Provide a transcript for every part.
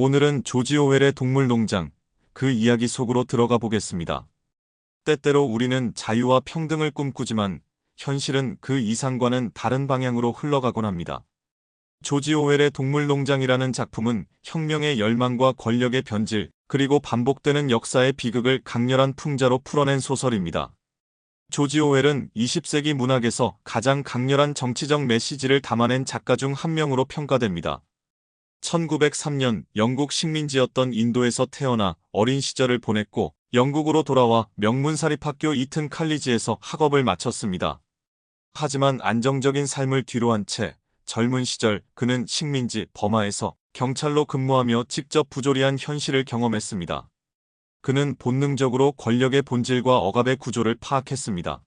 오늘은 조지 오웰의 동물농장, 그 이야기 속으로 들어가 보겠습니다. 때때로 우리는 자유와 평등을 꿈꾸지만 현실은 그 이상과는 다른 방향으로 흘러가곤 합니다. 조지 오웰의 동물농장이라는 작품은 혁명의 열망과 권력의 변질, 그리고 반복되는 역사의 비극을 강렬한 풍자로 풀어낸 소설입니다. 조지 오웰은 20세기 문학에서 가장 강렬한 정치적 메시지를 담아낸 작가 중 한 명으로 평가됩니다. 1903년 영국 식민지였던 인도에서 태어나 어린 시절을 보냈고 영국으로 돌아와 명문사립학교 이튼 칼리지에서 학업을 마쳤습니다. 하지만 안정적인 삶을 뒤로한 채 젊은 시절 그는 식민지 버마에서 경찰로 근무하며 직접 부조리한 현실을 경험했습니다. 그는 본능적으로 권력의 본질과 억압의 구조를 파악했습니다.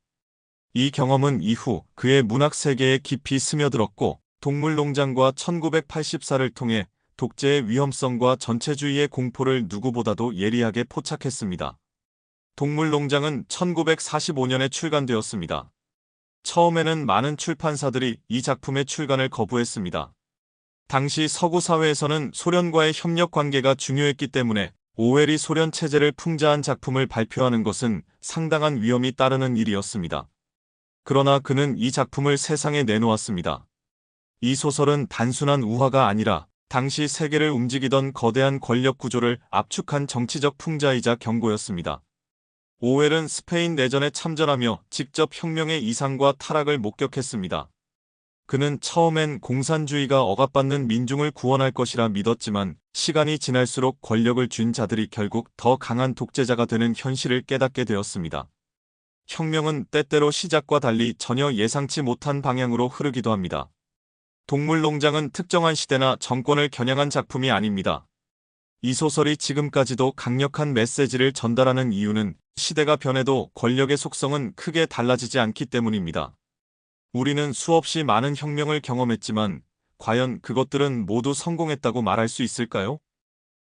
이 경험은 이후 그의 문학 세계에 깊이 스며들었고 동물농장과 1984를 통해 독재의 위험성과 전체주의의 공포를 누구보다도 예리하게 포착했습니다. 동물농장은 1945년에 출간되었습니다. 처음에는 많은 출판사들이 이 작품의 출간을 거부했습니다. 당시 서구 사회에서는 소련과의 협력 관계가 중요했기 때문에 오웰이 소련 체제를 풍자한 작품을 발표하는 것은 상당한 위험이 따르는 일이었습니다. 그러나 그는 이 작품을 세상에 내놓았습니다. 이 소설은 단순한 우화가 아니라 당시 세계를 움직이던 거대한 권력 구조를 압축한 정치적 풍자이자 경고였습니다. 오웰은 스페인 내전에 참전하며 직접 혁명의 이상과 타락을 목격했습니다. 그는 처음엔 공산주의가 억압받는 민중을 구원할 것이라 믿었지만 시간이 지날수록 권력을 쥔 자들이 결국 더 강한 독재자가 되는 현실을 깨닫게 되었습니다. 혁명은 때때로 시작과 달리 전혀 예상치 못한 방향으로 흐르기도 합니다. 동물농장은 특정한 시대나 정권을 겨냥한 작품이 아닙니다. 이 소설이 지금까지도 강력한 메시지를 전달하는 이유는 시대가 변해도 권력의 속성은 크게 달라지지 않기 때문입니다. 우리는 수없이 많은 혁명을 경험했지만 과연 그것들은 모두 성공했다고 말할 수 있을까요?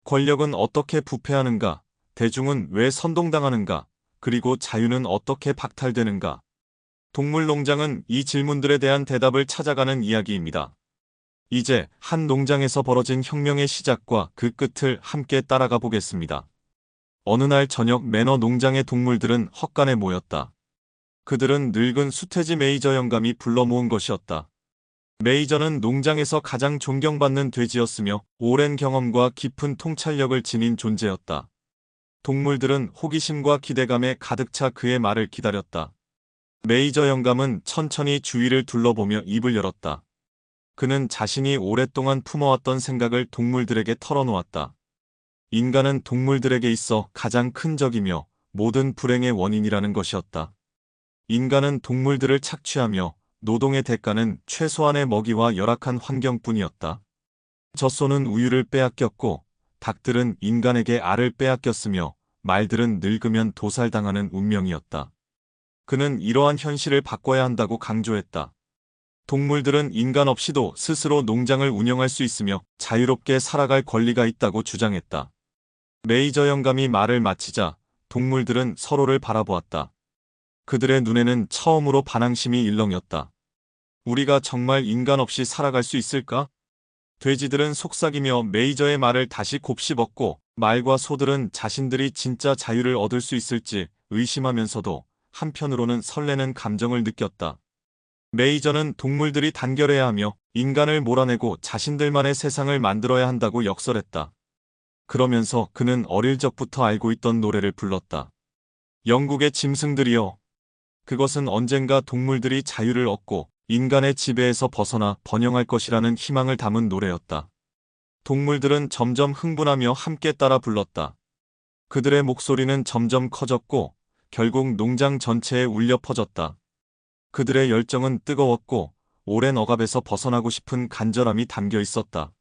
권력은 어떻게 부패하는가? 대중은 왜 선동당하는가? 그리고 자유는 어떻게 박탈되는가? 동물농장은 이 질문들에 대한 대답을 찾아가는 이야기입니다. 이제 한 농장에서 벌어진 혁명의 시작과 그 끝을 함께 따라가 보겠습니다. 어느 날 저녁 매너 농장의 동물들은 헛간에 모였다. 그들은 늙은 수태지 메이저 영감이 불러 모은 것이었다. 메이저는 농장에서 가장 존경받는 돼지였으며 오랜 경험과 깊은 통찰력을 지닌 존재였다. 동물들은 호기심과 기대감에 가득 차 그의 말을 기다렸다. 메이저 영감은 천천히 주위를 둘러보며 입을 열었다. 그는 자신이 오랫동안 품어왔던 생각을 동물들에게 털어놓았다. 인간은 동물들에게 있어 가장 큰 적이며 모든 불행의 원인이라는 것이었다. 인간은 동물들을 착취하며 노동의 대가는 최소한의 먹이와 열악한 환경뿐이었다. 젖소는 우유를 빼앗겼고 닭들은 인간에게 알을 빼앗겼으며 말들은 늙으면 도살당하는 운명이었다. 그는 이러한 현실을 바꿔야 한다고 강조했다. 동물들은 인간 없이도 스스로 농장을 운영할 수 있으며 자유롭게 살아갈 권리가 있다고 주장했다. 메이저 영감이 말을 마치자 동물들은 서로를 바라보았다. 그들의 눈에는 처음으로 반항심이 일렁였다. 우리가 정말 인간 없이 살아갈 수 있을까? 돼지들은 속삭이며 메이저의 말을 다시 곱씹었고 말과 소들은 자신들이 진짜 자유를 얻을 수 있을지 의심하면서도 한편으로는 설레는 감정을 느꼈다. 메이저는 동물들이 단결해야 하며 인간을 몰아내고 자신들만의 세상을 만들어야 한다고 역설했다. 그러면서 그는 어릴 적부터 알고 있던 노래를 불렀다. 영국의 짐승들이여. 그것은 언젠가 동물들이 자유를 얻고 인간의 지배에서 벗어나 번영할 것이라는 희망을 담은 노래였다. 동물들은 점점 흥분하며 함께 따라 불렀다. 그들의 목소리는 점점 커졌고 결국 농장 전체에 울려 퍼졌다. 그들의 열정은 뜨거웠고 오랜 억압에서 벗어나고 싶은 간절함이 담겨 있었다.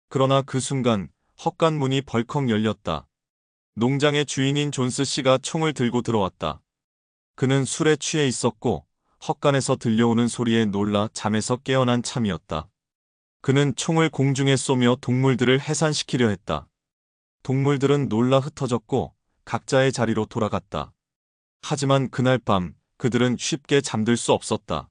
그러나 그 순간 헛간 문이 벌컥 열렸다. 농장의 주인인 존스 씨가 총을 들고 들어왔다. 그는 술에 취해 있었고 헛간에서 들려오는 소리에 놀라 잠에서 깨어난 참이었다. 그는 총을 공중에 쏘며 동물들을 해산시키려 했다. 동물들은 놀라 흩어졌고 각자의 자리로 돌아갔다. 하지만 그날 밤 그들은 쉽게 잠들 수 없었다.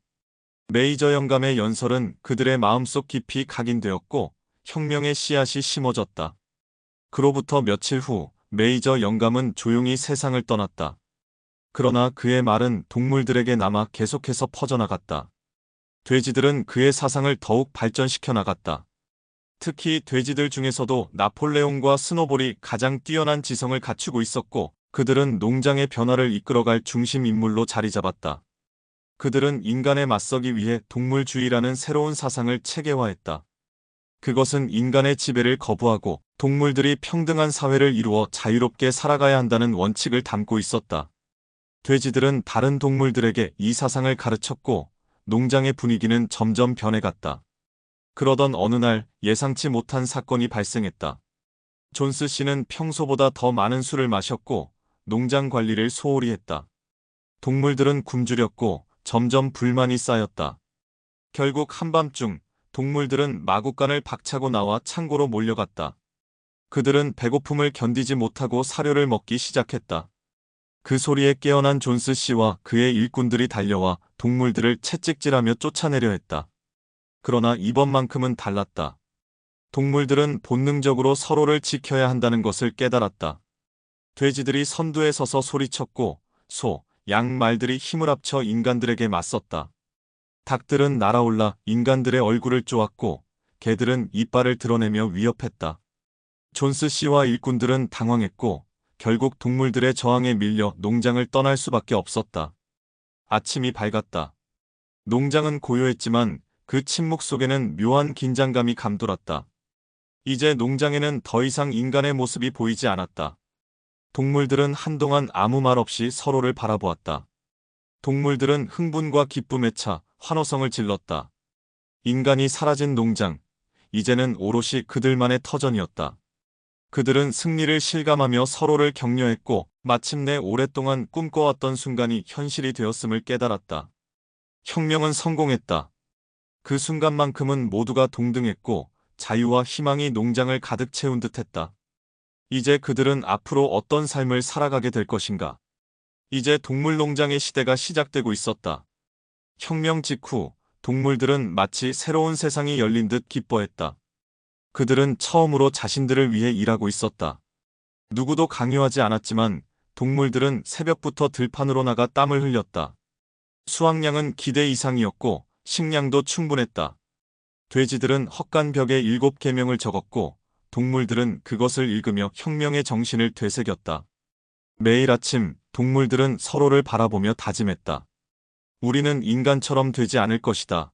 메이저 영감의 연설은 그들의 마음속 깊이 각인되었고 혁명의 씨앗이 심어졌다. 그로부터 며칠 후 메이저 영감은 조용히 세상을 떠났다. 그러나 그의 말은 동물들에게 남아 계속해서 퍼져나갔다. 돼지들은 그의 사상을 더욱 발전시켜 나갔다. 특히 돼지들 중에서도 나폴레옹과 스노볼이 가장 뛰어난 지성을 갖추고 있었고, 그들은 농장의 변화를 이끌어갈 중심 인물로 자리 잡았다. 그들은 인간에 맞서기 위해 동물주의라는 새로운 사상을 체계화했다. 그것은 인간의 지배를 거부하고 동물들이 평등한 사회를 이루어 자유롭게 살아가야 한다는 원칙을 담고 있었다. 돼지들은 다른 동물들에게 이 사상을 가르쳤고, 농장의 분위기는 점점 변해갔다. 그러던 어느 날 예상치 못한 사건이 발생했다. 존스 씨는 평소보다 더 많은 술을 마셨고 농장 관리를 소홀히 했다. 동물들은 굶주렸고 점점 불만이 쌓였다. 결국 한밤중 동물들은 마구간을 박차고 나와 창고로 몰려갔다. 그들은 배고픔을 견디지 못하고 사료를 먹기 시작했다. 그 소리에 깨어난 존스 씨와 그의 일꾼들이 달려와 동물들을 채찍질하며 쫓아내려 했다. 그러나 이번만큼은 달랐다. 동물들은 본능적으로 서로를 지켜야 한다는 것을 깨달았다. 돼지들이 선두에 서서 소리쳤고 소, 양, 말들이 힘을 합쳐 인간들에게 맞섰다. 닭들은 날아올라 인간들의 얼굴을 쪼았고 개들은 이빨을 드러내며 위협했다. 존스 씨와 일꾼들은 당황했고 결국 동물들의 저항에 밀려 농장을 떠날 수밖에 없었다. 아침이 밝았다. 농장은 고요했지만 그 침묵 속에는 묘한 긴장감이 감돌았다. 이제 농장에는 더 이상 인간의 모습이 보이지 않았다. 동물들은 한동안 아무 말 없이 서로를 바라보았다. 동물들은 흥분과 기쁨에 차 환호성을 질렀다. 인간이 사라진 농장, 이제는 오롯이 그들만의 터전이었다. 그들은 승리를 실감하며 서로를 격려했고 마침내 오랫동안 꿈꿔왔던 순간이 현실이 되었음을 깨달았다. 혁명은 성공했다. 그 순간만큼은 모두가 동등했고 자유와 희망이 농장을 가득 채운 듯했다. 이제 그들은 앞으로 어떤 삶을 살아가게 될 것인가? 이제 동물농장의 시대가 시작되고 있었다. 혁명 직후 동물들은 마치 새로운 세상이 열린 듯 기뻐했다. 그들은 처음으로 자신들을 위해 일하고 있었다. 누구도 강요하지 않았지만 동물들은 새벽부터 들판으로 나가 땀을 흘렸다. 수확량은 기대 이상이었고 식량도 충분했다. 돼지들은 헛간벽에 7계명을 적었고 동물들은 그것을 읽으며 혁명의 정신을 되새겼다. 매일 아침 동물들은 서로를 바라보며 다짐했다. 우리는 인간처럼 되지 않을 것이다.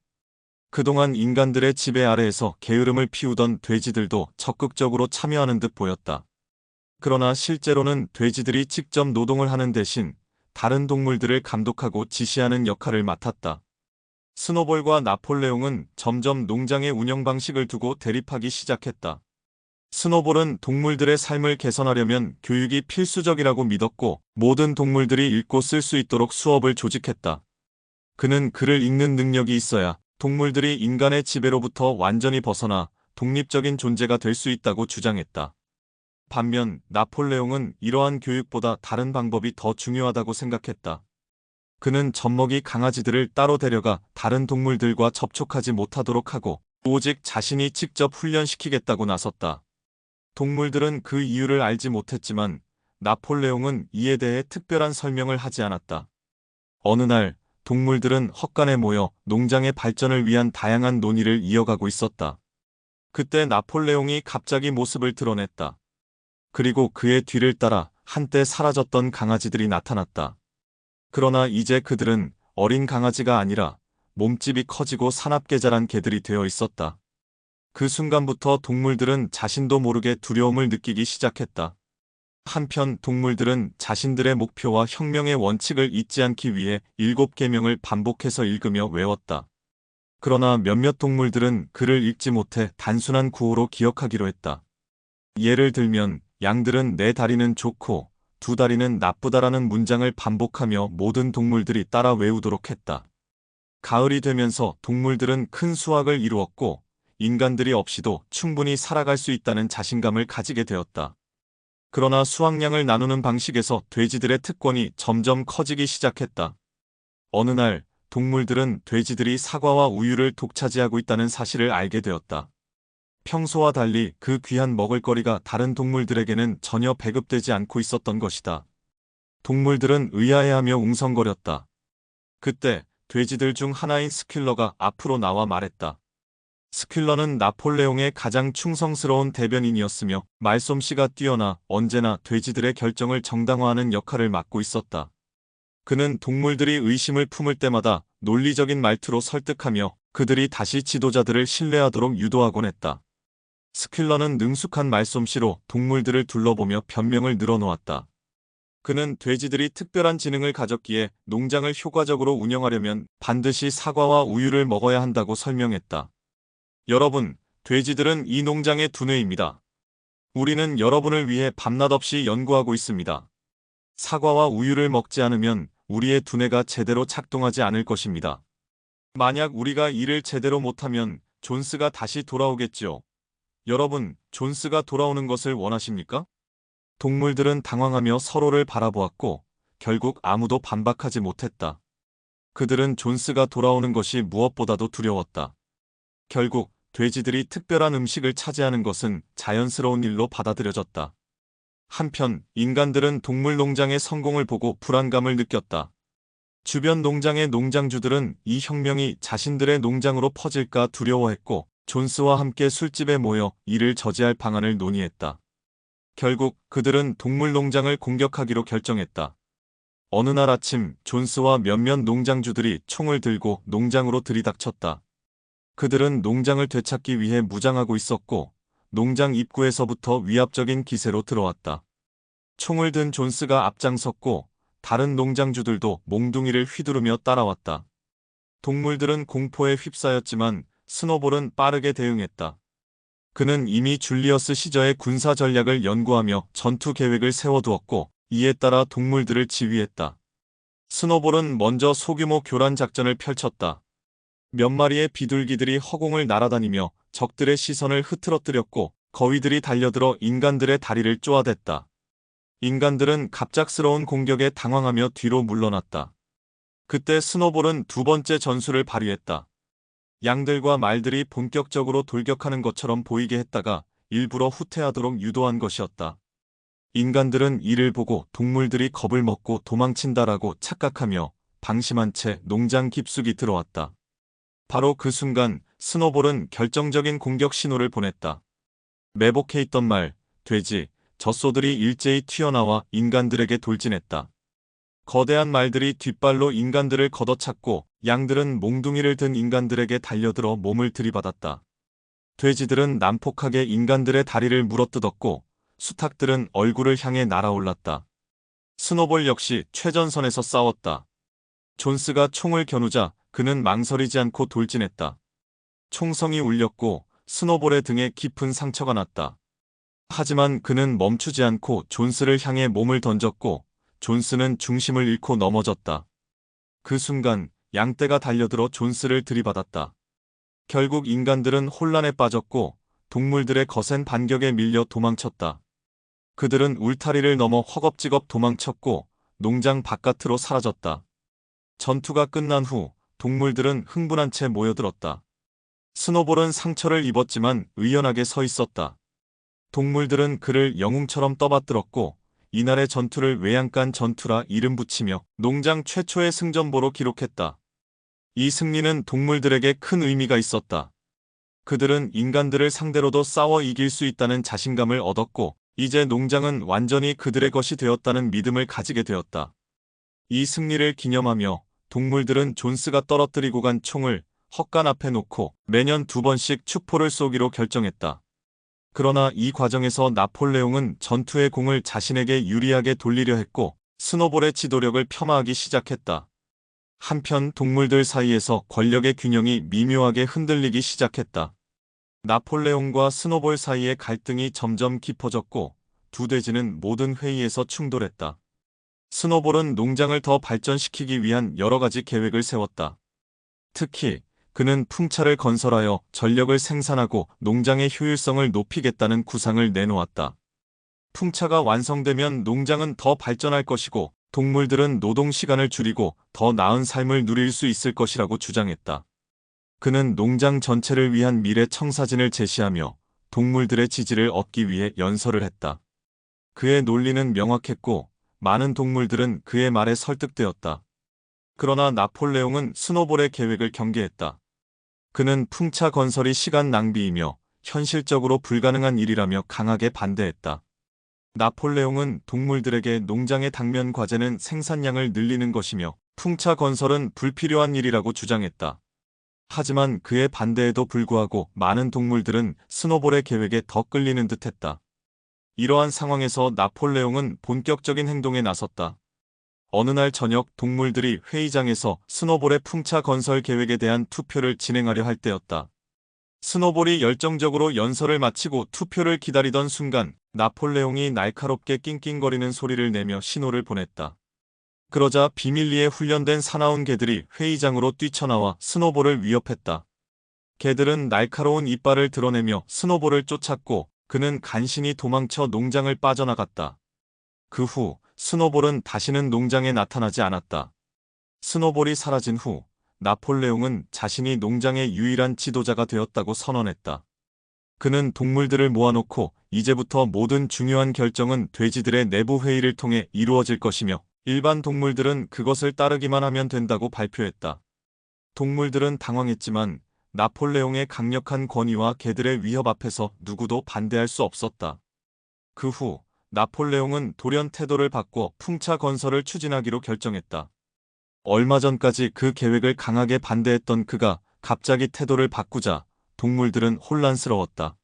그동안 인간들의 지배 아래에서 게으름을 피우던 돼지들도 적극적으로 참여하는 듯 보였다. 그러나 실제로는 돼지들이 직접 노동을 하는 대신 다른 동물들을 감독하고 지시하는 역할을 맡았다. 스노볼과 나폴레옹은 점점 농장의 운영 방식을 두고 대립하기 시작했다. 스노볼은 동물들의 삶을 개선하려면 교육이 필수적이라고 믿었고 모든 동물들이 읽고 쓸 수 있도록 수업을 조직했다. 그는 글을 읽는 능력이 있어야 동물들이 인간의 지배로부터 완전히 벗어나 독립적인 존재가 될 수 있다고 주장했다. 반면 나폴레옹은 이러한 교육보다 다른 방법이 더 중요하다고 생각했다. 그는 젖먹이 강아지들을 따로 데려가 다른 동물들과 접촉하지 못하도록 하고 오직 자신이 직접 훈련시키겠다고 나섰다. 동물들은 그 이유를 알지 못했지만 나폴레옹은 이에 대해 특별한 설명을 하지 않았다. 어느 날 동물들은 헛간에 모여 농장의 발전을 위한 다양한 논의를 이어가고 있었다. 그때 나폴레옹이 갑자기 모습을 드러냈다. 그리고 그의 뒤를 따라 한때 사라졌던 강아지들이 나타났다. 그러나 이제 그들은 어린 강아지가 아니라 몸집이 커지고 사납게 자란 개들이 되어 있었다. 그 순간부터 동물들은 자신도 모르게 두려움을 느끼기 시작했다. 한편 동물들은 자신들의 목표와 혁명의 원칙을 잊지 않기 위해 7계명을 반복해서 읽으며 외웠다. 그러나 몇몇 동물들은 글을 읽지 못해 단순한 구호로 기억하기로 했다. 예를 들면 양들은 네 다리는 좋고 두 다리는 나쁘다라는 문장을 반복하며 모든 동물들이 따라 외우도록 했다. 가을이 되면서 동물들은 큰 수확을 이루었고 인간들이 없이도 충분히 살아갈 수 있다는 자신감을 가지게 되었다. 그러나 수확량을 나누는 방식에서 돼지들의 특권이 점점 커지기 시작했다. 어느 날 동물들은 돼지들이 사과와 우유를 독차지하고 있다는 사실을 알게 되었다. 평소와 달리 그 귀한 먹을거리가 다른 동물들에게는 전혀 배급되지 않고 있었던 것이다. 동물들은 의아해하며 웅성거렸다. 그때 돼지들 중 하나인 스퀼러가 앞으로 나와 말했다. 스퀼러는 나폴레옹의 가장 충성스러운 대변인이었으며 말솜씨가 뛰어나 언제나 돼지들의 결정을 정당화하는 역할을 맡고 있었다. 그는 동물들이 의심을 품을 때마다 논리적인 말투로 설득하며 그들이 다시 지도자들을 신뢰하도록 유도하곤 했다. 스퀼러는 능숙한 말솜씨로 동물들을 둘러보며 변명을 늘어놓았다. 그는 돼지들이 특별한 지능을 가졌기에 농장을 효과적으로 운영하려면 반드시 사과와 우유를 먹어야 한다고 설명했다. 여러분, 돼지들은 이 농장의 두뇌입니다. 우리는 여러분을 위해 밤낮 없이 연구하고 있습니다. 사과와 우유를 먹지 않으면 우리의 두뇌가 제대로 작동하지 않을 것입니다. 만약 우리가 일을 제대로 못하면 존스가 다시 돌아오겠지요. 여러분, 존스가 돌아오는 것을 원하십니까? 동물들은 당황하며 서로를 바라보았고 결국 아무도 반박하지 못했다. 그들은 존스가 돌아오는 것이 무엇보다도 두려웠다. 결국 돼지들이 특별한 음식을 차지하는 것은 자연스러운 일로 받아들여졌다. 한편 인간들은 동물 농장의 성공을 보고 불안감을 느꼈다. 주변 농장의 농장주들은 이 혁명이 자신들의 농장으로 퍼질까 두려워했고 존스와 함께 술집에 모여 이를 저지할 방안을 논의했다. 결국 그들은 동물 농장을 공격하기로 결정했다. 어느 날 아침 존스와 몇몇 농장주들이 총을 들고 농장으로 들이닥쳤다. 그들은 농장을 되찾기 위해 무장하고 있었고 농장 입구에서부터 위압적인 기세로 들어왔다. 총을 든 존스가 앞장섰고 다른 농장주들도 몽둥이를 휘두르며 따라왔다. 동물들은 공포에 휩싸였지만 스노볼은 빠르게 대응했다. 그는 이미 줄리어스 시저의 군사 전략을 연구하며 전투 계획을 세워두었고 이에 따라 동물들을 지휘했다. 스노볼은 먼저 소규모 교란 작전을 펼쳤다. 몇 마리의 비둘기들이 허공을 날아다니며 적들의 시선을 흐트러뜨렸고 거위들이 달려들어 인간들의 다리를 쪼아댔다. 인간들은 갑작스러운 공격에 당황하며 뒤로 물러났다. 그때 스노볼은 두 번째 전술을 발휘했다. 양들과 말들이 본격적으로 돌격하는 것처럼 보이게 했다가 일부러 후퇴하도록 유도한 것이었다. 인간들은 이를 보고 동물들이 겁을 먹고 도망친다라고 착각하며 방심한 채 농장 깊숙이 들어왔다. 바로 그 순간 스노볼은 결정적인 공격 신호를 보냈다. 매복해 있던 말, 돼지, 젖소들이 일제히 튀어나와 인간들에게 돌진했다. 거대한 말들이 뒷발로 인간들을 걷어찼고 양들은 몽둥이를 든 인간들에게 달려들어 몸을 들이받았다. 돼지들은 난폭하게 인간들의 다리를 물어뜯었고 수탉들은 얼굴을 향해 날아올랐다. 스노볼 역시 최전선에서 싸웠다. 존스가 총을 겨누자 그는 망설이지 않고 돌진했다. 총성이 울렸고 스노볼의 등에 깊은 상처가 났다. 하지만 그는 멈추지 않고 존스를 향해 몸을 던졌고 존스는 중심을 잃고 넘어졌다. 그 순간 양떼가 달려들어 존스를 들이받았다. 결국 인간들은 혼란에 빠졌고 동물들의 거센 반격에 밀려 도망쳤다. 그들은 울타리를 넘어 허겁지겁 도망쳤고 농장 바깥으로 사라졌다. 전투가 끝난 후 동물들은 흥분한 채 모여들었다. 스노볼은 상처를 입었지만 의연하게 서 있었다. 동물들은 그를 영웅처럼 떠받들었고 이날의 전투를 외양간 전투라 이름 붙이며 농장 최초의 승전보로 기록했다. 이 승리는 동물들에게 큰 의미가 있었다. 그들은 인간들을 상대로도 싸워 이길 수 있다는 자신감을 얻었고 이제 농장은 완전히 그들의 것이 되었다는 믿음을 가지게 되었다. 이 승리를 기념하며 동물들은 존스가 떨어뜨리고 간 총을 헛간 앞에 놓고 매년 2번씩 축포를 쏘기로 결정했다. 그러나 이 과정에서 나폴레옹은 전투의 공을 자신에게 유리하게 돌리려 했고 스노볼의 지도력을 폄하하기 시작했다. 한편 동물들 사이에서 권력의 균형이 미묘하게 흔들리기 시작했다. 나폴레옹과 스노볼 사이의 갈등이 점점 깊어졌고 두 돼지는 모든 회의에서 충돌했다. 스노볼은 농장을 더 발전시키기 위한 여러 가지 계획을 세웠다. 특히 그는 풍차를 건설하여 전력을 생산하고 농장의 효율성을 높이겠다는 구상을 내놓았다. 풍차가 완성되면 농장은 더 발전할 것이고 동물들은 노동 시간을 줄이고 더 나은 삶을 누릴 수 있을 것이라고 주장했다. 그는 농장 전체를 위한 미래 청사진을 제시하며 동물들의 지지를 얻기 위해 연설을 했다. 그의 논리는 명확했고 많은 동물들은 그의 말에 설득되었다. 그러나 나폴레옹은 스노볼의 계획을 경계했다. 그는 풍차 건설이 시간 낭비이며 현실적으로 불가능한 일이라며 강하게 반대했다. 나폴레옹은 동물들에게 농장의 당면 과제는 생산량을 늘리는 것이며 풍차 건설은 불필요한 일이라고 주장했다. 하지만 그의 반대에도 불구하고 많은 동물들은 스노볼의 계획에 더 끌리는 듯했다. 이러한 상황에서 나폴레옹은 본격적인 행동에 나섰다. 어느 날 저녁 동물들이 회의장에서 스노볼의 풍차 건설 계획에 대한 투표를 진행하려 할 때였다. 스노볼이 열정적으로 연설을 마치고 투표를 기다리던 순간 나폴레옹이 날카롭게 낑낑거리는 소리를 내며 신호를 보냈다. 그러자 비밀리에 훈련된 사나운 개들이 회의장으로 뛰쳐나와 스노볼을 위협했다. 개들은 날카로운 이빨을 드러내며 스노볼을 쫓았고 그는 간신히 도망쳐 농장을 빠져나갔다. 그 후 스노볼은 다시는 농장에 나타나지 않았다. 스노볼이 사라진 후 나폴레옹은 자신이 농장의 유일한 지도자가 되었다고 선언했다. 그는 동물들을 모아놓고 이제부터 모든 중요한 결정은 돼지들의 내부 회의를 통해 이루어질 것이며 일반 동물들은 그것을 따르기만 하면 된다고 발표했다. 동물들은 당황했지만 나폴레옹의 강력한 권위와 개들의 위협 앞에서 누구도 반대할 수 없었다. 그 후 나폴레옹은 돌연 태도를 바꿔 풍차 건설을 추진하기로 결정했다. 얼마 전까지 그 계획을 강하게 반대했던 그가 갑자기 태도를 바꾸자 동물들은 혼란스러웠다.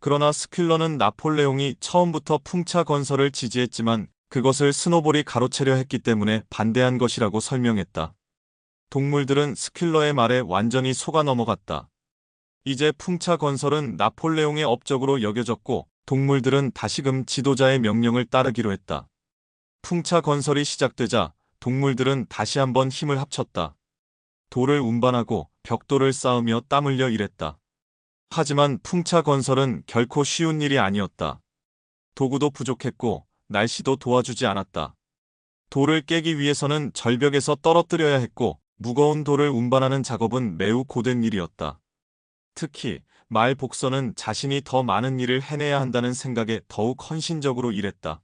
그러나 스퀼러는 나폴레옹이 처음부터 풍차 건설을 지지했지만 그것을 스노볼이 가로채려 했기 때문에 반대한 것이라고 설명했다. 동물들은 스퀼러의 말에 완전히 속아 넘어갔다. 이제 풍차 건설은 나폴레옹의 업적으로 여겨졌고 동물들은 다시금 지도자의 명령을 따르기로 했다. 풍차 건설이 시작되자 동물들은 다시 한번 힘을 합쳤다. 돌을 운반하고 벽돌을 쌓으며 땀 흘려 일했다. 하지만 풍차 건설은 결코 쉬운 일이 아니었다. 도구도 부족했고 날씨도 도와주지 않았다. 돌을 깨기 위해서는 절벽에서 떨어뜨려야 했고 무거운 돌을 운반하는 작업은 매우 고된 일이었다. 특히 말 복서는 자신이 더 많은 일을 해내야 한다는 생각에 더욱 헌신적으로 일했다.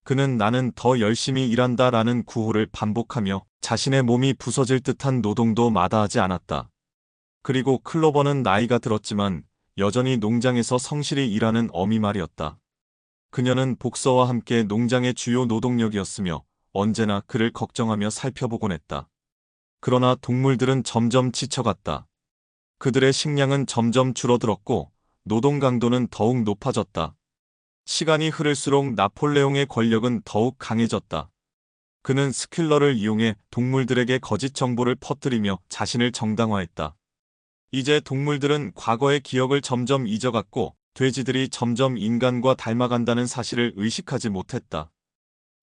그는 나는 더 열심히 일한다 라는 구호를 반복하며 자신의 몸이 부서질 듯한 노동도 마다하지 않았다. 그리고 클로버는 나이가 들었지만 여전히 농장에서 성실히 일하는 어미 말이었다. 그녀는 복서와 함께 농장의 주요 노동력이었으며 언제나 그를 걱정하며 살펴보곤 했다. 그러나 동물들은 점점 지쳐갔다. 그들의 식량은 점점 줄어들었고 노동 강도는 더욱 높아졌다. 시간이 흐를수록 나폴레옹의 권력은 더욱 강해졌다. 그는 스퀼러를 이용해 동물들에게 거짓 정보를 퍼뜨리며 자신을 정당화했다. 이제 동물들은 과거의 기억을 점점 잊어갔고 돼지들이 점점 인간과 닮아간다는 사실을 의식하지 못했다.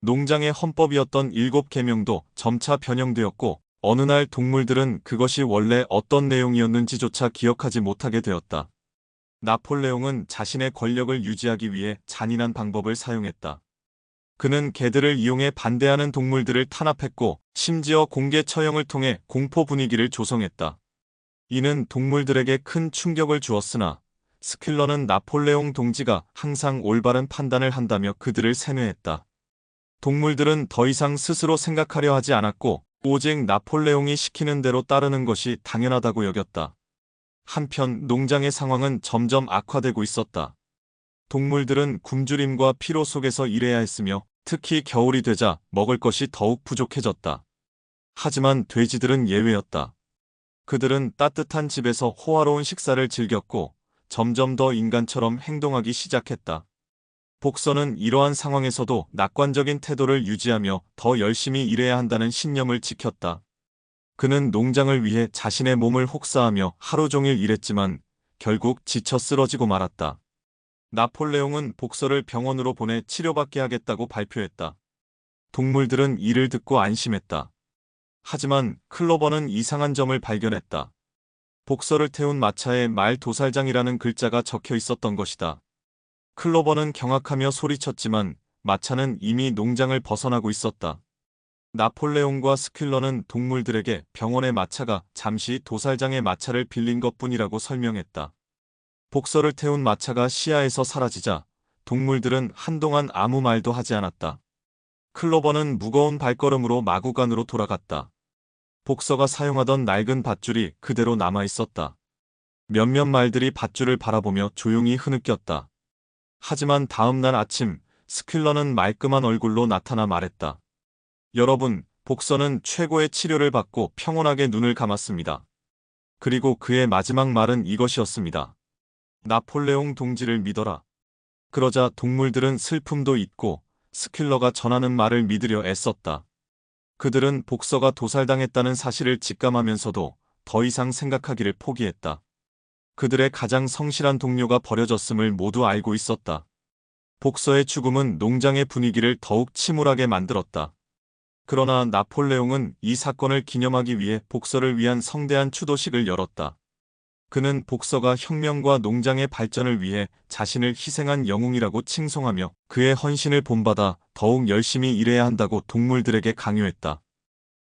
농장의 헌법이었던 7계명도 점차 변형되었고 어느 날 동물들은 그것이 원래 어떤 내용이었는지조차 기억하지 못하게 되었다. 나폴레옹은 자신의 권력을 유지하기 위해 잔인한 방법을 사용했다. 그는 개들을 이용해 반대하는 동물들을 탄압했고 심지어 공개 처형을 통해 공포 분위기를 조성했다. 이는 동물들에게 큰 충격을 주었으나 스퀼러는 나폴레옹 동지가 항상 올바른 판단을 한다며 그들을 세뇌했다. 동물들은 더 이상 스스로 생각하려 하지 않았고 오직 나폴레옹이 시키는 대로 따르는 것이 당연하다고 여겼다. 한편 농장의 상황은 점점 악화되고 있었다. 동물들은 굶주림과 피로 속에서 일해야 했으며 특히 겨울이 되자 먹을 것이 더욱 부족해졌다. 하지만 돼지들은 예외였다. 그들은 따뜻한 집에서 호화로운 식사를 즐겼고 점점 더 인간처럼 행동하기 시작했다. 복서는 이러한 상황에서도 낙관적인 태도를 유지하며 더 열심히 일해야 한다는 신념을 지켰다. 그는 농장을 위해 자신의 몸을 혹사하며 하루 종일 일했지만 결국 지쳐 쓰러지고 말았다. 나폴레옹은 복서를 병원으로 보내 치료받게 하겠다고 발표했다. 동물들은 이를 듣고 안심했다. 하지만 클로버는 이상한 점을 발견했다. 복서를 태운 마차에 말 도살장이라는 글자가 적혀 있었던 것이다. 클로버는 경악하며 소리쳤지만 마차는 이미 농장을 벗어나고 있었다. 나폴레옹과 스퀼러는 동물들에게 병원의 마차가 잠시 도살장의 마차를 빌린 것뿐이라고 설명했다. 복서를 태운 마차가 시야에서 사라지자 동물들은 한동안 아무 말도 하지 않았다. 클로버는 무거운 발걸음으로 마구간으로 돌아갔다. 복서가 사용하던 낡은 밧줄이 그대로 남아 있었다. 몇몇 말들이 밧줄을 바라보며 조용히 흐느꼈다. 하지만 다음 날 아침 스퀼러는 말끔한 얼굴로 나타나 말했다. 여러분, 복서는 최고의 치료를 받고 평온하게 눈을 감았습니다. 그리고 그의 마지막 말은 이것이었습니다. 나폴레옹 동지를 믿어라. 그러자 동물들은 슬픔도 잊고 스퀼러가 전하는 말을 믿으려 애썼다. 그들은 복서가 도살당했다는 사실을 직감하면서도 더 이상 생각하기를 포기했다. 그들의 가장 성실한 동료가 버려졌음을 모두 알고 있었다. 복서의 죽음은 농장의 분위기를 더욱 침울하게 만들었다. 그러나 나폴레옹은 이 사건을 기념하기 위해 복서를 위한 성대한 추도식을 열었다. 그는 복서가 혁명과 농장의 발전을 위해 자신을 희생한 영웅이라고 칭송하며 그의 헌신을 본받아 더욱 열심히 일해야 한다고 동물들에게 강요했다.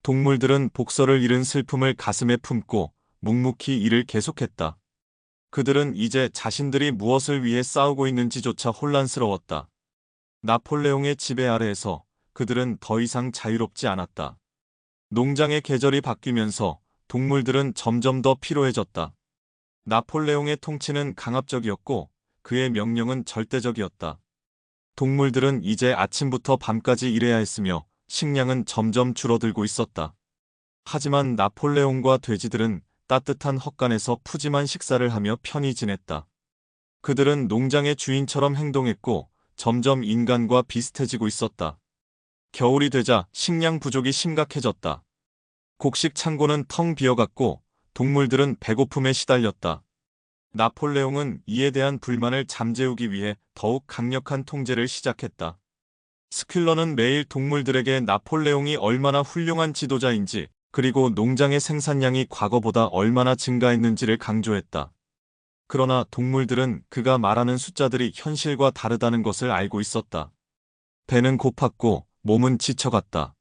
동물들은 복서를 잃은 슬픔을 가슴에 품고 묵묵히 일을 계속했다. 그들은 이제 자신들이 무엇을 위해 싸우고 있는지조차 혼란스러웠다. 나폴레옹의 지배 아래에서 그들은 더 이상 자유롭지 않았다. 농장의 계절이 바뀌면서 동물들은 점점 더 피로해졌다. 나폴레옹의 통치는 강압적이었고 그의 명령은 절대적이었다. 동물들은 이제 아침부터 밤까지 일해야 했으며 식량은 점점 줄어들고 있었다. 하지만 나폴레옹과 돼지들은 따뜻한 헛간에서 푸짐한 식사를 하며 편히 지냈다. 그들은 농장의 주인처럼 행동했고 점점 인간과 비슷해지고 있었다. 겨울이 되자 식량 부족이 심각해졌다. 곡식 창고는 텅 비어갔고 동물들은 배고픔에 시달렸다. 나폴레옹은 이에 대한 불만을 잠재우기 위해 더욱 강력한 통제를 시작했다. 스퀼러는 매일 동물들에게 나폴레옹이 얼마나 훌륭한 지도자인지 그리고 농장의 생산량이 과거보다 얼마나 증가했는지를 강조했다. 그러나 동물들은 그가 말하는 숫자들이 현실과 다르다는 것을 알고 있었다. 배는 고팠고 몸은 지쳐갔다.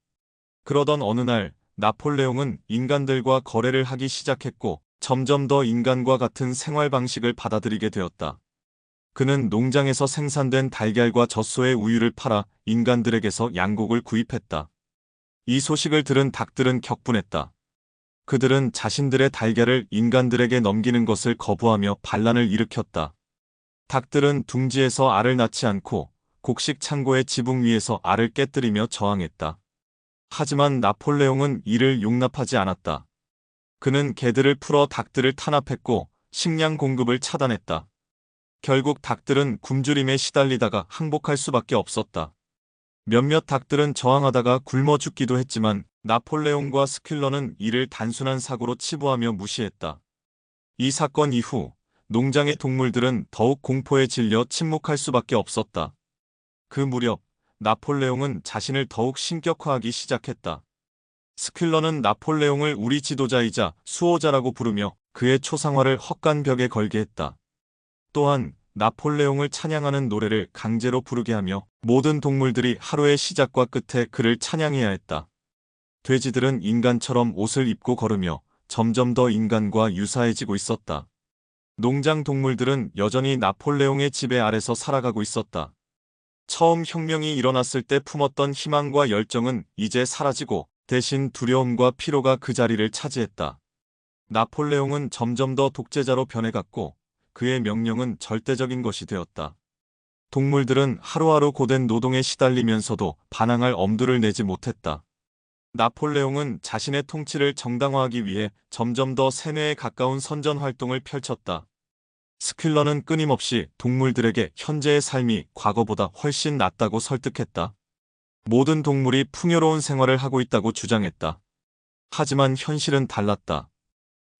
그러던 어느 날 나폴레옹은 인간들과 거래를 하기 시작했고 점점 더 인간과 같은 생활 방식을 받아들이게 되었다. 그는 농장에서 생산된 달걀과 젖소의 우유를 팔아 인간들에게서 양곡을 구입했다. 이 소식을 들은 닭들은 격분했다. 그들은 자신들의 달걀을 인간들에게 넘기는 것을 거부하며 반란을 일으켰다. 닭들은 둥지에서 알을 낳지 않고 곡식 창고의 지붕 위에서 알을 깨뜨리며 저항했다. 하지만 나폴레옹은 이를 용납하지 않았다. 그는 개들을 풀어 닭들을 탄압했고 식량 공급을 차단했다. 결국 닭들은 굶주림에 시달리다가 항복할 수밖에 없었다. 몇몇 닭들은 저항하다가 굶어 죽기도 했지만 나폴레옹과 스퀼러는 이를 단순한 사고로 치부하며 무시했다. 이 사건 이후 농장의 동물들은 더욱 공포에 질려 침묵할 수밖에 없었다. 그 무렵 나폴레옹은 자신을 더욱 신격화하기 시작했다. 스퀼러는 나폴레옹을 우리 지도자이자 수호자라고 부르며 그의 초상화를 헛간 벽에 걸게 했다. 또한 나폴레옹을 찬양하는 노래를 강제로 부르게 하며 모든 동물들이 하루의 시작과 끝에 그를 찬양해야 했다. 돼지들은 인간처럼 옷을 입고 걸으며 점점 더 인간과 유사해지고 있었다. 농장 동물들은 여전히 나폴레옹의 지배 아래서 살아가고 있었다. 처음 혁명이 일어났을 때 품었던 희망과 열정은 이제 사라지고 대신 두려움과 피로가 그 자리를 차지했다. 나폴레옹은 점점 더 독재자로 변해갔고 그의 명령은 절대적인 것이 되었다. 동물들은 하루하루 고된 노동에 시달리면서도 반항할 엄두를 내지 못했다. 나폴레옹은 자신의 통치를 정당화하기 위해 점점 더 세뇌에 가까운 선전 활동을 펼쳤다. 스퀼러는 끊임없이 동물들에게 현재의 삶이 과거보다 훨씬 낫다고 설득했다. 모든 동물이 풍요로운 생활을 하고 있다고 주장했다. 하지만 현실은 달랐다.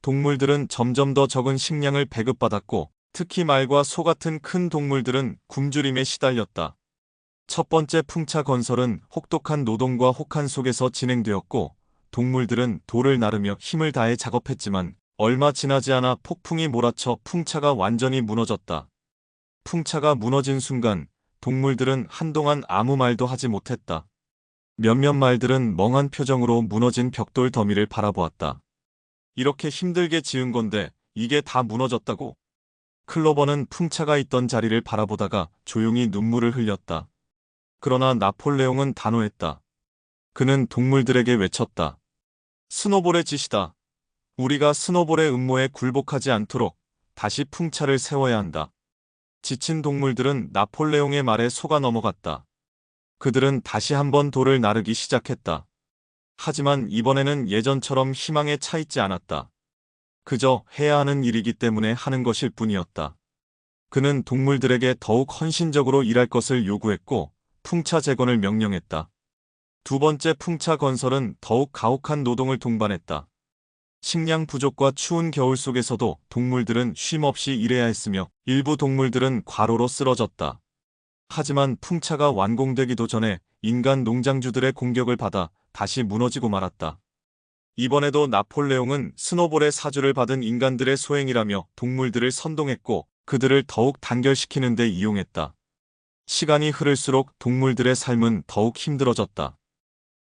동물들은 점점 더 적은 식량을 배급받았고 특히 말과 소 같은 큰 동물들은 굶주림에 시달렸다. 첫 번째 풍차 건설은 혹독한 노동과 혹한 속에서 진행되었고 동물들은 돌을 나르며 힘을 다해 작업했지만 얼마 지나지 않아 폭풍이 몰아쳐 풍차가 완전히 무너졌다. 풍차가 무너진 순간 동물들은 한동안 아무 말도 하지 못했다. 몇몇 말들은 멍한 표정으로 무너진 벽돌 더미를 바라보았다. 이렇게 힘들게 지은 건데 이게 다 무너졌다고? 클로버는 풍차가 있던 자리를 바라보다가 조용히 눈물을 흘렸다. 그러나 나폴레옹은 단호했다. 그는 동물들에게 외쳤다. 스노볼의 짓이다. 우리가 스노볼의 음모에 굴복하지 않도록 다시 풍차를 세워야 한다. 지친 동물들은 나폴레옹의 말에 속아 넘어갔다. 그들은 다시 한번 돌을 나르기 시작했다. 하지만 이번에는 예전처럼 희망에 차 있지 않았다. 그저 해야 하는 일이기 때문에 하는 것일 뿐이었다. 그는 동물들에게 더욱 헌신적으로 일할 것을 요구했고 풍차 재건을 명령했다. 두 번째 풍차 건설은 더욱 가혹한 노동을 동반했다. 식량 부족과 추운 겨울 속에서도 동물들은 쉼없이 일해야 했으며 일부 동물들은 과로로 쓰러졌다. 하지만 풍차가 완공되기도 전에 인간 농장주들의 공격을 받아 다시 무너지고 말았다. 이번에도 나폴레옹은 스노볼의 사주를 받은 인간들의 소행이라며 동물들을 선동했고 그들을 더욱 단결시키는 데 이용했다. 시간이 흐를수록 동물들의 삶은 더욱 힘들어졌다.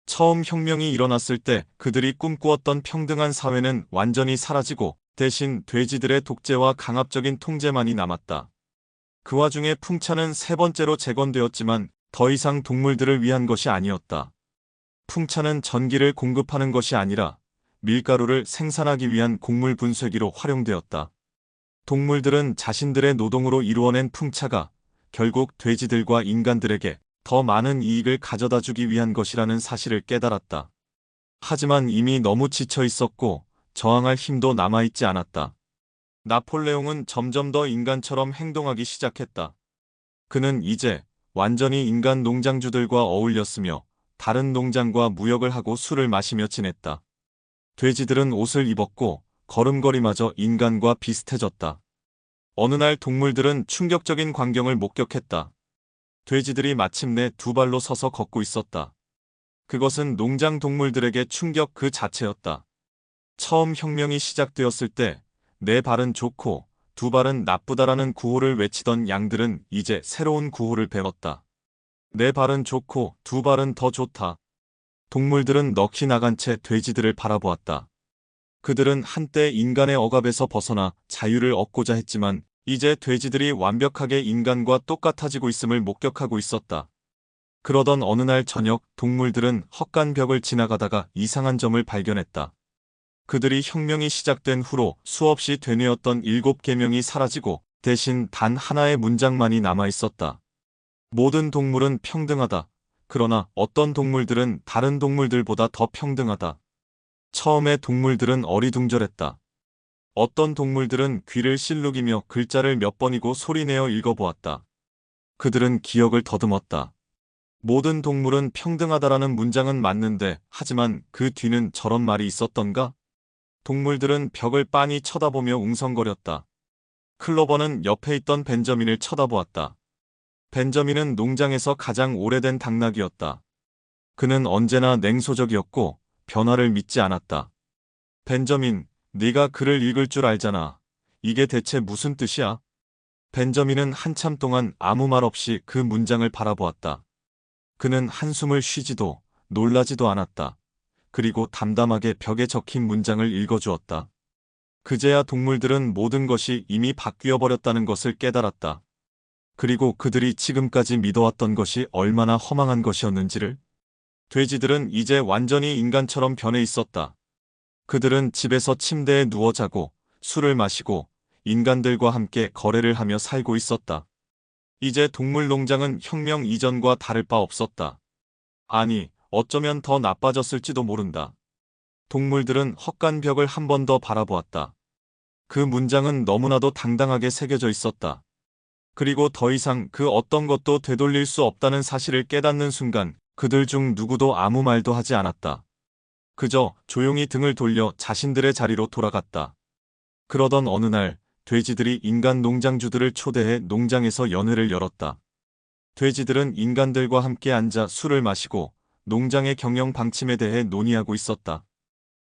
처음 혁명이 일어났을 때 그들이 꿈꾸었던 평등한 사회는 완전히 사라지고 대신 돼지들의 독재와 강압적인 통제만이 남았다. 그 와중에 풍차는 세 번째로 재건되었지만 더 이상 동물들을 위한 것이 아니었다. 풍차는 전기를 공급하는 것이 아니라 밀가루를 생산하기 위한 곡물 분쇄기로 활용되었다. 동물들은 자신들의 노동으로 이루어낸 풍차가 결국 돼지들과 인간들에게 더 많은 이익을 가져다 주기 위한 것이라는 사실을 깨달았다. 하지만 이미 너무 지쳐 있었고 저항할 힘도 남아있지 않았다. 나폴레옹은 점점 더 인간처럼 행동하기 시작했다. 그는 이제 완전히 인간 농장주들과 어울렸으며 다른 농장과 무역을 하고 술을 마시며 지냈다. 돼지들은 옷을 입었고 걸음걸이마저 인간과 비슷해졌다. 어느 날 동물들은 충격적인 광경을 목격했다. 돼지들이 마침내 두 발로 서서 걷고 있었다. 그것은 농장 동물들에게 충격 그 자체였다. 처음 혁명이 시작되었을 때 네 발은 좋고 두 발은 나쁘다라는 구호를 외치던 양들은 이제 새로운 구호를 배웠다. 네 발은 좋고 두 발은 더 좋다. 동물들은 넋이 나간 채 돼지들을 바라보았다. 그들은 한때 인간의 억압에서 벗어나 자유를 얻고자 했지만 이제 돼지들이 완벽하게 인간과 똑같아지고 있음을 목격하고 있었다. 그러던 어느 날 저녁 동물들은 헛간 벽을 지나가다가 이상한 점을 발견했다. 그들이 혁명이 시작된 후로 수없이 되뇌었던 7계명이 사라지고 대신 단 하나의 문장만이 남아있었다. 모든 동물은 평등하다. 그러나 어떤 동물들은 다른 동물들보다 더 평등하다. 처음에 동물들은 어리둥절했다. 어떤 동물들은 귀를 실룩이며 글자를 몇 번이고 소리내어 읽어보았다. 그들은 기억을 더듬었다. 모든 동물은 평등하다라는 문장은 맞는데 하지만 그 뒤는 저런 말이 있었던가? 동물들은 벽을 빤히 쳐다보며 웅성거렸다. 클로버는 옆에 있던 벤저민을 쳐다보았다. 벤저민은 농장에서 가장 오래된 당나귀였다. 그는 언제나 냉소적이었고 변화를 믿지 않았다. 벤저민, 네가 글을 읽을 줄 알잖아. 이게 대체 무슨 뜻이야? 벤저민은 한참 동안 아무 말 없이 그 문장을 바라보았다. 그는 한숨을 쉬지도 놀라지도 않았다. 그리고 담담하게 벽에 적힌 문장을 읽어주었다. 그제야 동물들은 모든 것이 이미 바뀌어 버렸다는 것을 깨달았다. 그리고 그들이 지금까지 믿어왔던 것이 얼마나 허망한 것이었는지를. 돼지들은 이제 완전히 인간처럼 변해 있었다. 그들은 집에서 침대에 누워 자고 술을 마시고 인간들과 함께 거래를 하며 살고 있었다. 이제 동물농장은 혁명 이전과 다를 바 없었다. 아니, 어쩌면 더 나빠졌을지도 모른다. 동물들은 헛간 벽을 한 번 더 바라보았다. 그 문장은 너무나도 당당하게 새겨져 있었다. 그리고 더 이상 그 어떤 것도 되돌릴 수 없다는 사실을 깨닫는 순간 그들 중 누구도 아무 말도 하지 않았다. 그저 조용히 등을 돌려 자신들의 자리로 돌아갔다. 그러던 어느 날 돼지들이 인간 농장주들을 초대해 농장에서 연회를 열었다. 돼지들은 인간들과 함께 앉아 술을 마시고 농장의 경영 방침에 대해 논의하고 있었다.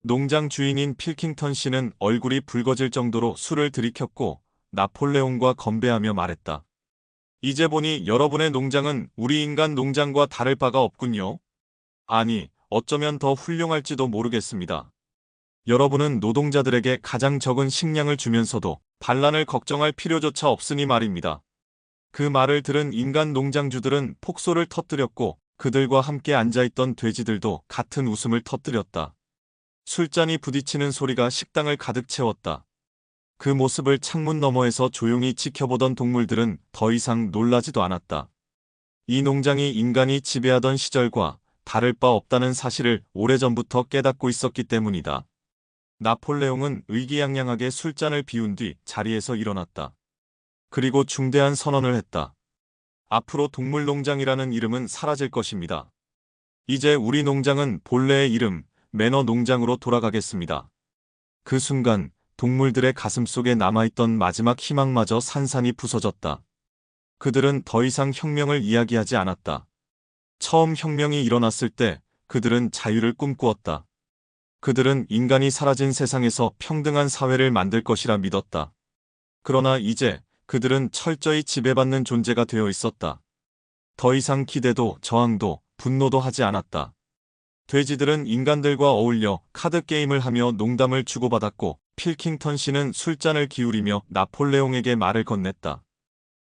농장 주인인 필킹턴 씨는 얼굴이 붉어질 정도로 술을 들이켰고 나폴레옹과 건배하며 말했다. 이제 보니 여러분의 농장은 우리 인간 농장과 다를 바가 없군요. 아니, 어쩌면 더 훌륭할지도 모르겠습니다. 여러분은 노동자들에게 가장 적은 식량을 주면서도 반란을 걱정할 필요조차 없으니 말입니다. 그 말을 들은 인간 농장주들은 폭소를 터뜨렸고 그들과 함께 앉아있던 돼지들도 같은 웃음을 터뜨렸다. 술잔이 부딪히는 소리가 식당을 가득 채웠다. 그 모습을 창문 너머에서 조용히 지켜보던 동물들은 더 이상 놀라지도 않았다. 이 농장이 인간이 지배하던 시절과 다를 바 없다는 사실을 오래전부터 깨닫고 있었기 때문이다. 나폴레옹은 의기양양하게 술잔을 비운 뒤 자리에서 일어났다. 그리고 중대한 선언을 했다. 앞으로 동물농장이라는 이름은 사라질 것입니다. 이제 우리 농장은 본래의 이름, 매너 농장으로 돌아가겠습니다. 그 순간 동물들의 가슴속에 남아있던 마지막 희망마저 산산이 부서졌다. 그들은 더 이상 혁명을 이야기하지 않았다. 처음 혁명이 일어났을 때 그들은 자유를 꿈꾸었다. 그들은 인간이 사라진 세상에서 평등한 사회를 만들 것이라 믿었다. 그러나 이제 그들은 철저히 지배받는 존재가 되어 있었다. 더 이상 기대도 저항도 분노도 하지 않았다. 돼지들은 인간들과 어울려 카드게임을 하며 농담을 주고받았고 필킹턴 씨는 술잔을 기울이며 나폴레옹에게 말을 건넸다.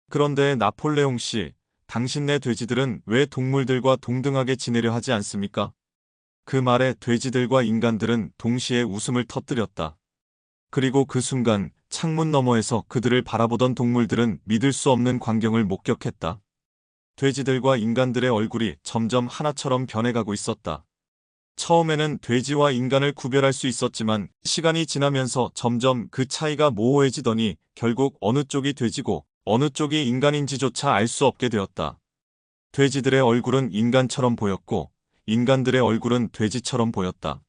그런데 나폴레옹 씨, 당신네 돼지들은 왜 동물들과 동등하게 지내려 하지 않습니까? 그 말에 돼지들과 인간들은 동시에 웃음을 터뜨렸다. 그리고 그 순간 창문 너머에서 그들을 바라보던 동물들은 믿을 수 없는 광경을 목격했다. 돼지들과 인간들의 얼굴이 점점 하나처럼 변해가고 있었다. 처음에는 돼지와 인간을 구별할 수 있었지만 시간이 지나면서 점점 그 차이가 모호해지더니 결국 어느 쪽이 돼지고 어느 쪽이 인간인지조차 알 수 없게 되었다. 돼지들의 얼굴은 인간처럼 보였고 인간들의 얼굴은 돼지처럼 보였다.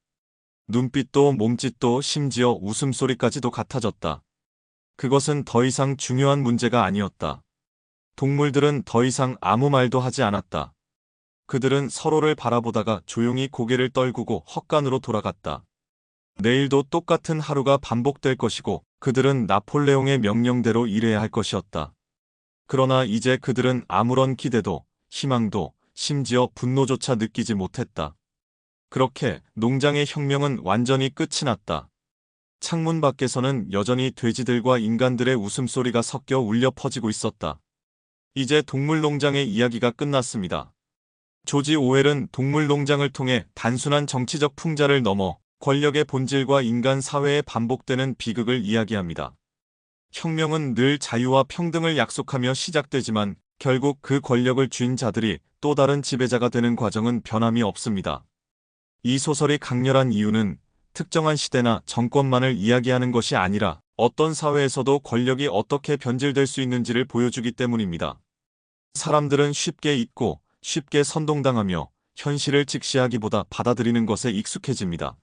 눈빛도 몸짓도 심지어 웃음소리까지도 같아졌다. 그것은 더 이상 중요한 문제가 아니었다. 동물들은 더 이상 아무 말도 하지 않았다. 그들은 서로를 바라보다가 조용히 고개를 떨구고 헛간으로 돌아갔다. 내일도 똑같은 하루가 반복될 것이고 그들은 나폴레옹의 명령대로 일해야 할 것이었다. 그러나 이제 그들은 아무런 기대도, 희망도, 심지어 분노조차 느끼지 못했다. 그렇게 농장의 혁명은 완전히 끝이 났다. 창문 밖에서는 여전히 돼지들과 인간들의 웃음소리가 섞여 울려 퍼지고 있었다. 이제 동물농장의 이야기가 끝났습니다. 조지 오웰은 동물농장을 통해 단순한 정치적 풍자를 넘어 권력의 본질과 인간 사회에 반복되는 비극을 이야기합니다. 혁명은 늘 자유와 평등을 약속하며 시작되지만 결국 그 권력을 쥔 자들이 또 다른 지배자가 되는 과정은 변함이 없습니다. 이 소설이 강렬한 이유는 특정한 시대나 정권만을 이야기하는 것이 아니라 어떤 사회에서도 권력이 어떻게 변질될 수 있는지를 보여주기 때문입니다. 사람들은 쉽게 잊고 쉽게 선동당하며 현실을 직시하기보다 받아들이는 것에 익숙해집니다.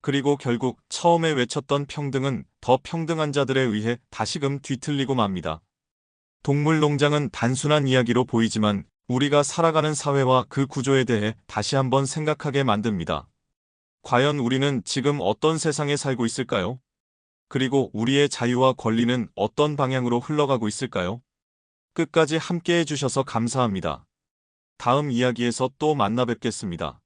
그리고 결국 처음에 외쳤던 평등은 더 평등한 자들에 의해 다시금 뒤틀리고 맙니다. 동물농장은 단순한 이야기로 보이지만 우리가 살아가는 사회와 그 구조에 대해 다시 한번 생각하게 만듭니다. 과연 우리는 지금 어떤 세상에 살고 있을까요? 그리고 우리의 자유와 권리는 어떤 방향으로 흘러가고 있을까요? 끝까지 함께해 주셔서 감사합니다. 다음 이야기에서 또 만나 뵙겠습니다.